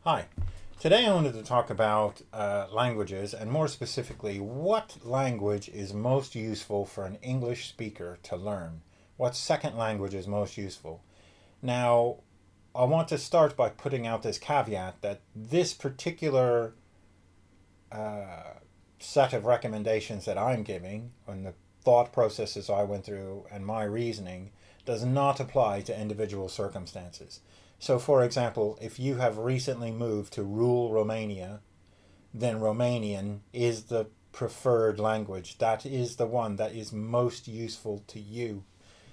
Hi. Today I wanted to talk about languages and more specifically what language is most useful for an English speaker to learn. What second language is most useful? Now, I want to start by putting out this caveat that this particular set of recommendations that I'm giving and the thought processes I went through and my reasoning does not apply to individual circumstances. So, for example, if you have recently moved to rural Romania, then Romanian is the preferred language. That is the one that is most useful to you.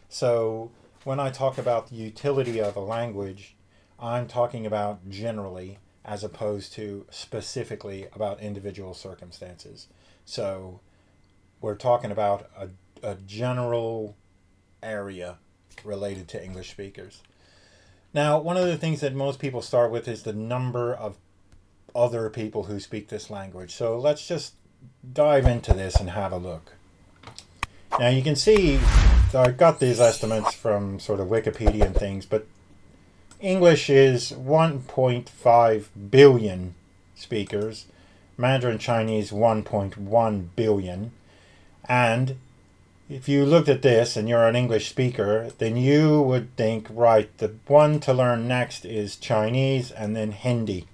So, when I talk about the utility of a language, I'm talking about generally as opposed to specifically about individual circumstances. So, we're talking about a general area related to English speakers. Now, one of the things that most people start with is the number of other people who speak this language. So let's just dive into this and have a look. Now, you can see I got these estimates from sort of Wikipedia and things, but English is 1.5 billion speakers, Mandarin Chinese 1.1 billion, and if you looked at this and you're an English speaker, then you would think, right, the one to learn next is Chinese and then Hindi.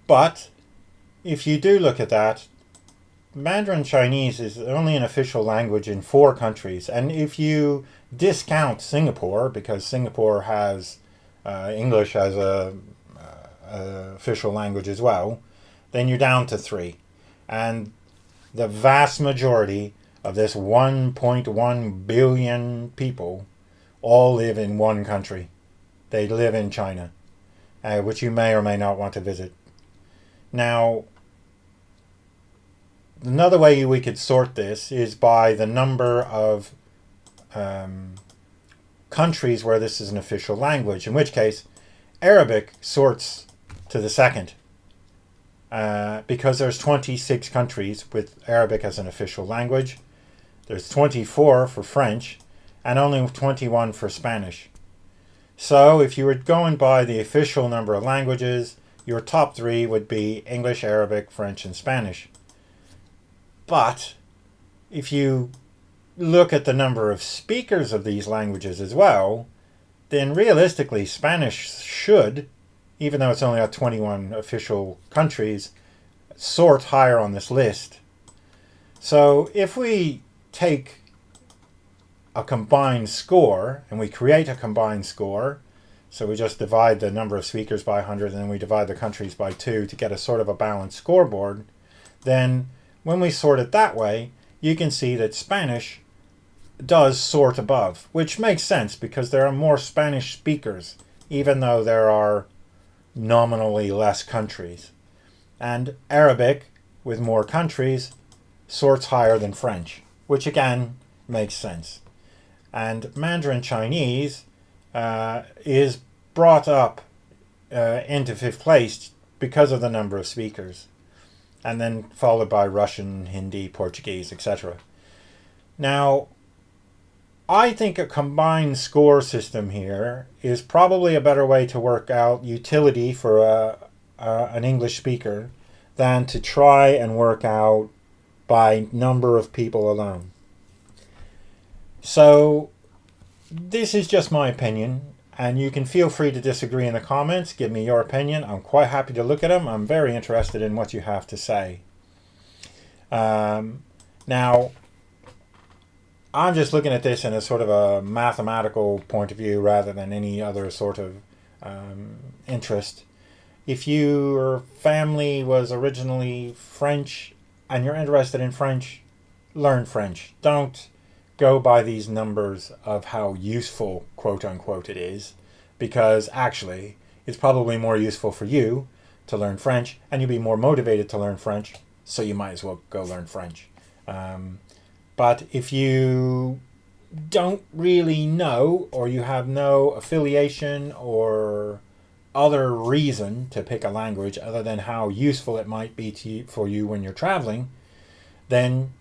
But if you do look at that, Mandarin Chinese is only an official language in 4 countries. And if you discount Singapore, because Singapore has English as a official language as well, then you're down to 3. And the vast majority of this 1.1 billion people all live in one country. They live in China, which you may or may not want to visit. Now, another way we could sort this is by the number of countries where this is an official language, in which case Arabic sorts to the second. Because there's 26 countries with Arabic as an official language. There's 24 for French and only 21 for Spanish. So if you were going by the official number of languages, your top 3 would be English, Arabic, French, and Spanish. But if you look at the number of speakers of these languages as well, then realistically Spanish should, even though it's only got 21 official countries, sort higher on this list. So if we take a combined score and we create a combined score, so we just divide the number of speakers by 100 and then we divide the countries by 2 to get a sort of a balanced scoreboard, then when we sort it that way, you can see that Spanish does sort above, which makes sense because there are more Spanish speakers, even though there are nominally less countries. And Arabic, with more countries, sorts higher than French, which again makes sense. And Mandarin Chinese is brought up into 5th place because of the number of speakers, and then followed by Russian, Hindi, Portuguese, etc. Now, I think a combined score system here is probably a better way to work out utility for an English speaker than to try and work out by number of people alone. So this is just my opinion, and you can feel free to disagree in the comments. Give me your opinion. I'm quite happy to look at them. I'm very interested in what you have to say. Now, I'm just looking at this in a sort of a mathematical point of view rather than any other sort of interest. If your family was originally French and you're interested in French, learn French. Don't go by these numbers of how useful, quote unquote, it is, because actually it's probably more useful for you to learn French and you'll be more motivated to learn French, so you might as well go learn French. But if you don't really know, or you have no affiliation or other reason to pick a language other than how useful it might be for you when you're traveling, then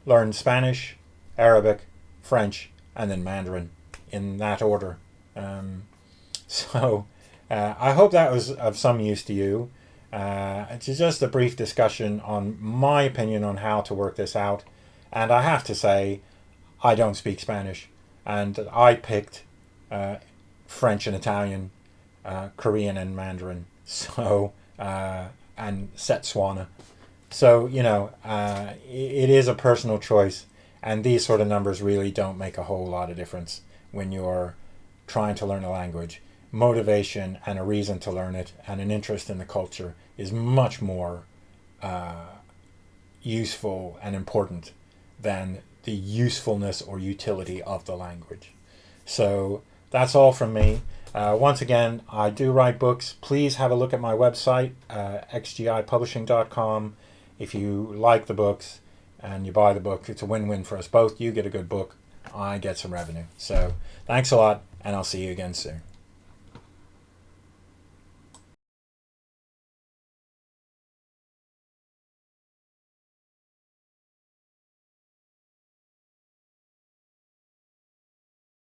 learn Spanish, Arabic, French, and then Mandarin in that order. So I hope that was of some use to you. It's just a brief discussion on my opinion on how to work this out. And I have to say, I don't speak Spanish. And I picked French and Italian, Korean and Mandarin. So, and Setswana. So, it is a personal choice. And these sort of numbers really don't make a whole lot of difference when you're trying to learn a language. Motivation and a reason to learn it and an interest in the culture is much more useful and important than the usefulness or utility of the language. So that's all from me. Once again, I do write books. Please have a look at my website, xgipublishing.com. If you like the books and you buy the book, it's a win-win for us both. You get a good book, I get some revenue. So thanks a lot, and I'll see you again soon.